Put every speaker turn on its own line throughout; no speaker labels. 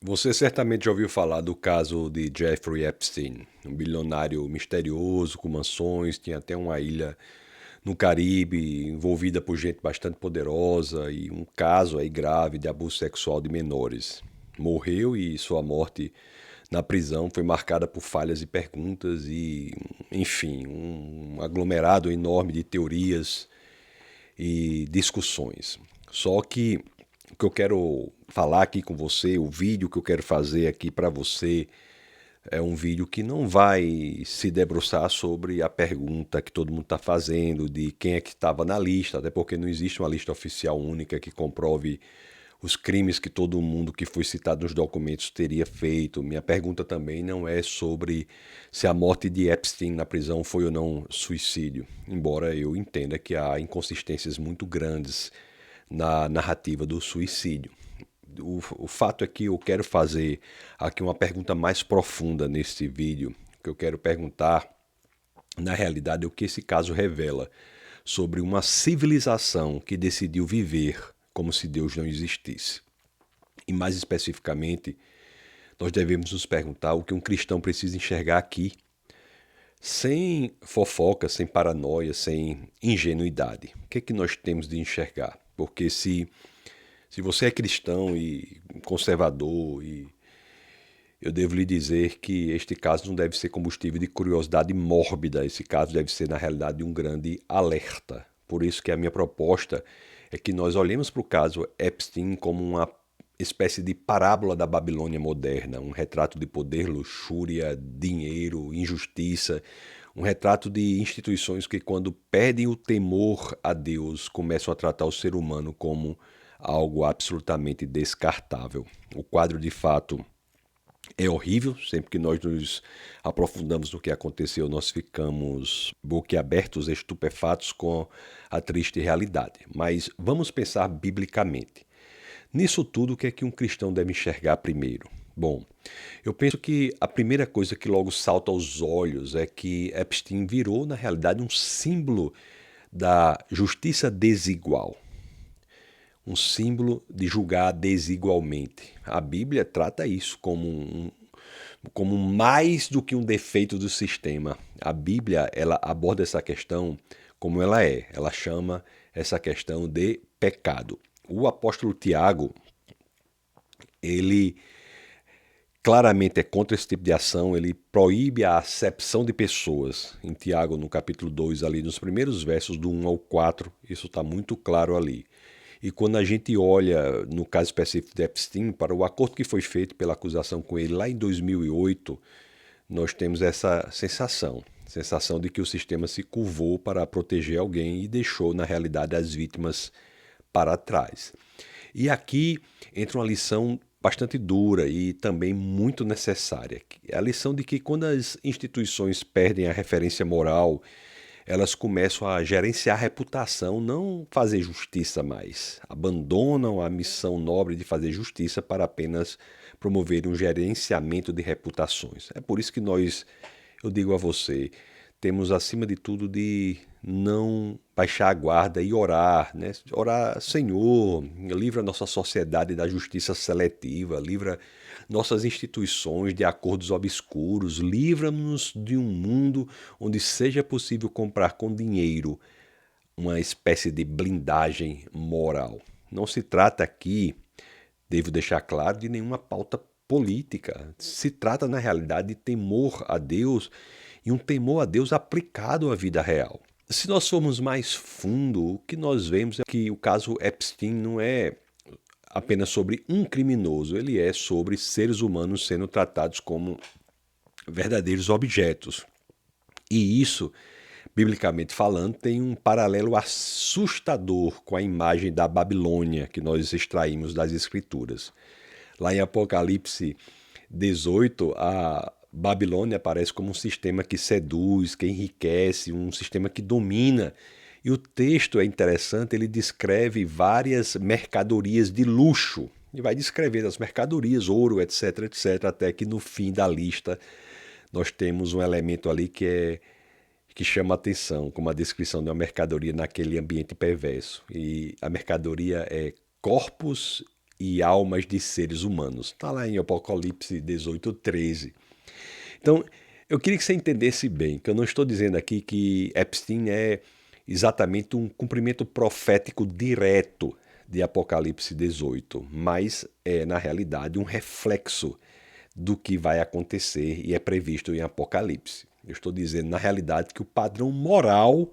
Você certamente já ouviu falar do caso de Jeffrey Epstein, um bilionário misterioso com mansões, tinha até uma ilha no Caribe envolvida por gente bastante poderosa e um caso aí grave de abuso sexual de menores. Morreu e sua morte na prisão foi marcada por falhas e perguntas e, enfim, um aglomerado enorme de teorias e discussões. Só que o que eu quero falar aqui com você, o vídeo que eu quero fazer aqui para você, é um vídeo que não vai se debruçar sobre a pergunta que todo mundo está fazendo de quem é que estava na lista, até porque não existe uma lista oficial única que comprove os crimes que todo mundo que foi citado nos documentos teria feito. Minha pergunta também não é sobre se a morte de Epstein na prisão foi ou não suicídio, embora eu entenda que há inconsistências muito grandes na narrativa do suicídio. O fato é que eu quero fazer aqui uma pergunta mais profunda nesse vídeo, que eu quero perguntar, na realidade, o que esse caso revela sobre uma civilização que decidiu viver como se Deus não existisse. E mais especificamente, nós devemos nos perguntar o que um cristão precisa enxergar aqui, sem fofoca, sem paranoia, sem ingenuidade. O que é que nós temos de enxergar? Porque se você é cristão e conservador, e eu devo lhe dizer que este caso não deve ser combustível de curiosidade mórbida, esse caso deve ser, na realidade, um grande alerta. Por isso que a minha proposta é que nós olhemos para o caso Epstein como uma espécie de parábola da Babilônia moderna, um retrato de poder, luxúria, dinheiro, injustiça, um retrato de instituições que, quando perdem o temor a Deus, começam a tratar o ser humano como algo absolutamente descartável. O quadro, de fato, é horrível. Sempre que nós nos aprofundamos no que aconteceu, nós ficamos boquiabertos, estupefatos com a triste realidade. Mas vamos pensar biblicamente. Nisso tudo, o que é que um cristão deve enxergar primeiro? Bom, eu penso que a primeira coisa que logo salta aos olhos é que Epstein virou, na realidade, um símbolo da justiça desigual, um símbolo de julgar desigualmente. A Bíblia trata isso como mais do que um defeito do sistema. A Bíblia, ela aborda essa questão como ela é. Ela chama essa questão de pecado. O apóstolo Tiago, ele claramente é contra esse tipo de ação, ele proíbe a acepção de pessoas. Em Tiago, no capítulo 2, ali nos primeiros versos do 1 ao 4, isso está muito claro ali. E quando a gente olha, no caso específico de Epstein, para o acordo que foi feito pela acusação com ele lá em 2008, nós temos essa sensação de que o sistema se curvou para proteger alguém e deixou, na realidade, as vítimas para trás. E aqui entra uma lição bastante dura e também muito necessária. É a lição de que, quando as instituições perdem a referência moral, elas começam a gerenciar a reputação, não fazer justiça mais. Abandonam a missão nobre de fazer justiça para apenas promover um gerenciamento de reputações. É por isso que nós, eu digo a você, temos acima de tudo de não baixar a guarda e orar, né? Orar, Senhor, livra a nossa sociedade da justiça seletiva, livra nossas instituições de acordos obscuros, livra-nos de um mundo onde seja possível comprar com dinheiro uma espécie de blindagem moral. Não se trata aqui, devo deixar claro, de nenhuma pauta política. Se trata, na realidade, de temor a Deus, e um temor a Deus aplicado à vida real. Se nós formos mais fundo, o que nós vemos é que o caso Epstein não é apenas sobre um criminoso, ele é sobre seres humanos sendo tratados como verdadeiros objetos. E isso, biblicamente falando, tem um paralelo assustador com a imagem da Babilônia que nós extraímos das Escrituras. Lá em Apocalipse 18, a Babilônia aparece como um sistema que seduz, que enriquece, um sistema que domina. E o texto é interessante, ele descreve várias mercadorias de luxo. E vai descrever as mercadorias, ouro, etc, etc, até que no fim da lista nós temos um elemento ali que chama atenção, como a descrição de uma mercadoria naquele ambiente perverso. E a mercadoria é corpos e almas de seres humanos. Está lá em Apocalipse 18:13. Então, eu queria que você entendesse bem, que eu não estou dizendo aqui que Epstein é exatamente um cumprimento profético direto de Apocalipse 18, mas é, na realidade, um reflexo do que vai acontecer e é previsto em Apocalipse. Eu estou dizendo, na realidade, que o padrão moral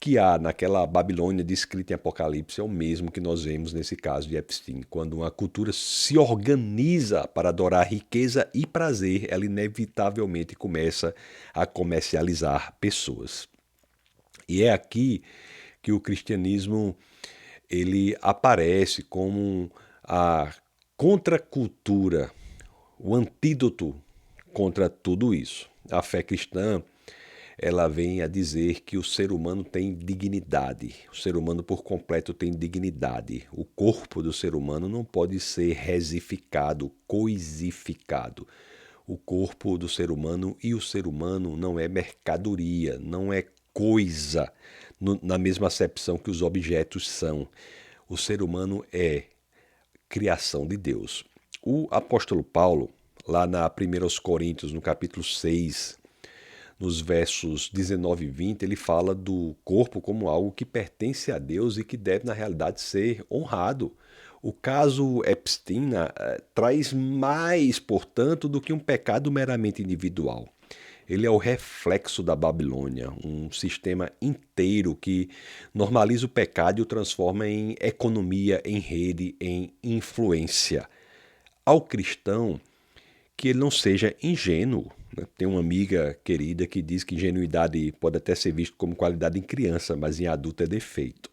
que há naquela Babilônia descrita em Apocalipse é o mesmo que nós vemos nesse caso de Epstein. Quando uma cultura se organiza para adorar riqueza e prazer, ela inevitavelmente começa a comercializar pessoas. E é aqui que o cristianismo ele aparece como a contracultura, o antídoto contra tudo isso. A fé cristã, ela vem a dizer que o ser humano tem dignidade. O ser humano por completo tem dignidade. O corpo do ser humano não pode ser resificado, coisificado. O corpo do ser humano e o ser humano não é mercadoria, não é coisa, na mesma acepção que os objetos são. O ser humano é criação de Deus. O apóstolo Paulo, lá na 1 Coríntios, no capítulo 6, nos versos 19 e 20, ele fala do corpo como algo que pertence a Deus e que deve, na realidade, ser honrado. O caso Epstein traz mais, portanto, do que um pecado meramente individual. Ele é o reflexo da Babilônia, um sistema inteiro que normaliza o pecado e o transforma em economia, em rede, em influência. Ao cristão, que ele não seja ingênuo. Tem uma amiga querida que diz que ingenuidade pode até ser visto como qualidade em criança, mas em adulto é defeito.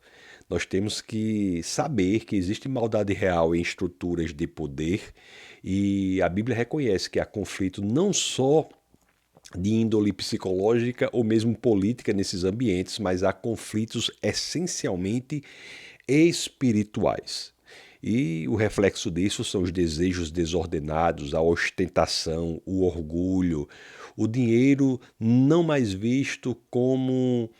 Nós temos que saber que existe maldade real em estruturas de poder e a Bíblia reconhece que há conflito não só de índole psicológica ou mesmo política nesses ambientes, mas há conflitos essencialmente espirituais. E o reflexo disso são os desejos desordenados, a ostentação, o orgulho, o dinheiro não mais visto como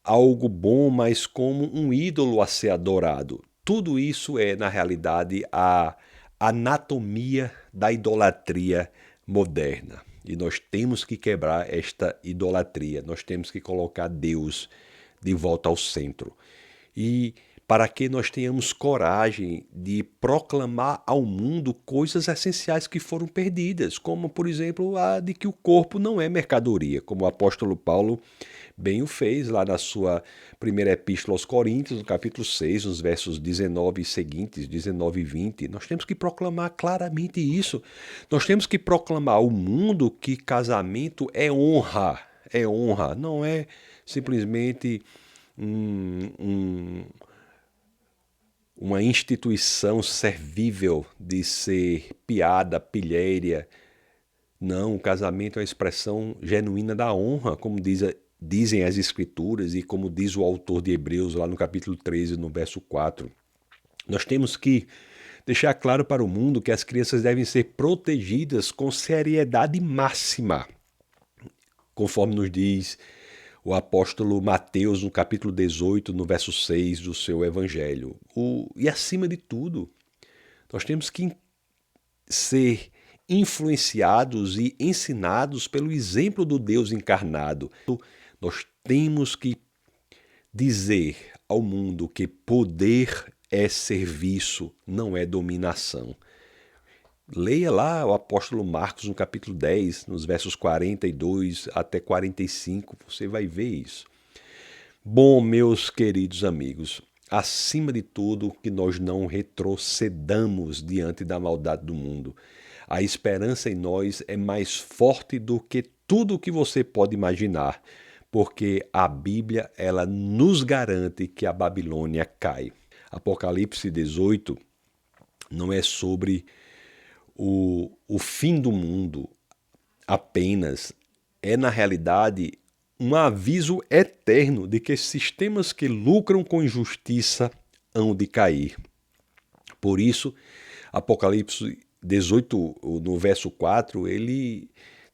algo bom, mas como um ídolo a ser adorado. Tudo isso é, na realidade, a anatomia da idolatria moderna. E nós temos que quebrar esta idolatria, nós temos que colocar Deus de volta ao centro. E para que nós tenhamos coragem de proclamar ao mundo coisas essenciais que foram perdidas, como, por exemplo, a de que o corpo não é mercadoria, como o apóstolo Paulo bem o fez lá na sua primeira epístola aos Coríntios, no capítulo 6, nos versos 19 e seguintes, 19 e 20. Nós temos que proclamar claramente isso. Nós temos que proclamar ao mundo que casamento é honra, não é simplesmente uma instituição servível de ser piada, pilhéria. Não, o casamento é a expressão genuína da honra, como dizem as Escrituras e como diz o autor de Hebreus lá no capítulo 13, no verso 4. Nós temos que deixar claro para o mundo que as crianças devem ser protegidas com seriedade máxima, conforme nos diz o apóstolo Mateus, no capítulo 18, no verso 6 do seu evangelho. E acima de tudo, nós temos que ser influenciados e ensinados pelo exemplo do Deus encarnado. Nós temos que dizer ao mundo que poder é serviço, não é dominação. Leia lá o apóstolo Marcos no capítulo 10, nos versos 42 até 45, você vai ver isso. Bom, meus queridos amigos, acima de tudo, que nós não retrocedamos diante da maldade do mundo. A esperança em nós é mais forte do que tudo o que você pode imaginar, porque a Bíblia ela nos garante que a Babilônia cai. Apocalipse 18 não é sobre o fim do mundo apenas, é na realidade um aviso eterno de que sistemas que lucram com injustiça hão de cair. Por isso, Apocalipse 18, no verso 4, ele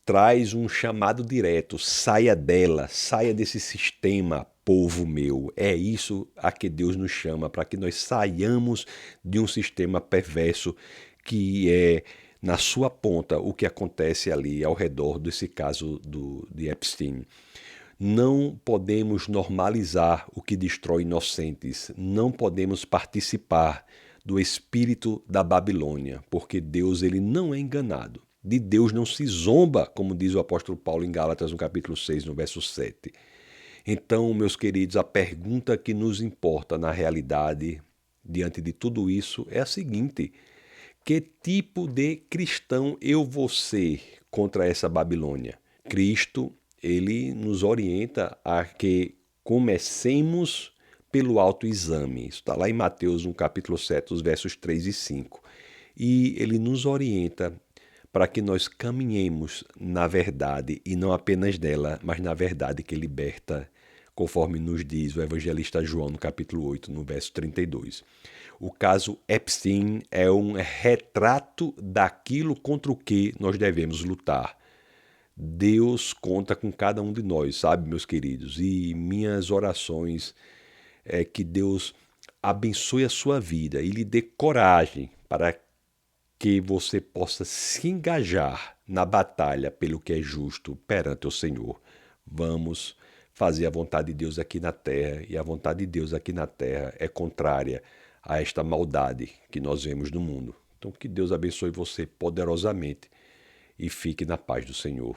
traz um chamado direto: saia dela, saia desse sistema, povo meu. É isso a que Deus nos chama, para que nós saiamos de um sistema perverso que é, na sua ponta, o que acontece ali ao redor desse caso de Epstein. Não podemos normalizar o que destrói inocentes, não podemos participar do espírito da Babilônia, porque Deus ele não é enganado. De Deus não se zomba, como diz o apóstolo Paulo em Gálatas, no capítulo 6, no verso 7. Então, meus queridos, a pergunta que nos importa na realidade, diante de tudo isso, é a seguinte: que tipo de cristão eu vou ser contra essa Babilônia? Cristo, ele nos orienta a que comecemos pelo autoexame. Isso está lá em Mateus, no capítulo 7, os versos 3 e 5. E ele nos orienta para que nós caminhemos na verdade, e não apenas dela, mas na verdade que liberta, conforme nos diz o evangelista João no capítulo 8, no verso 32. O caso Epstein é um retrato daquilo contra o que nós devemos lutar. Deus conta com cada um de nós, sabe, meus queridos? E minhas orações é que Deus abençoe a sua vida e lhe dê coragem para que você possa se engajar na batalha pelo que é justo perante o Senhor. Vamos fazer a vontade de Deus aqui na terra, e a vontade de Deus aqui na terra é contrária a esta maldade que nós vemos no mundo. Então, que Deus abençoe você poderosamente e fique na paz do Senhor.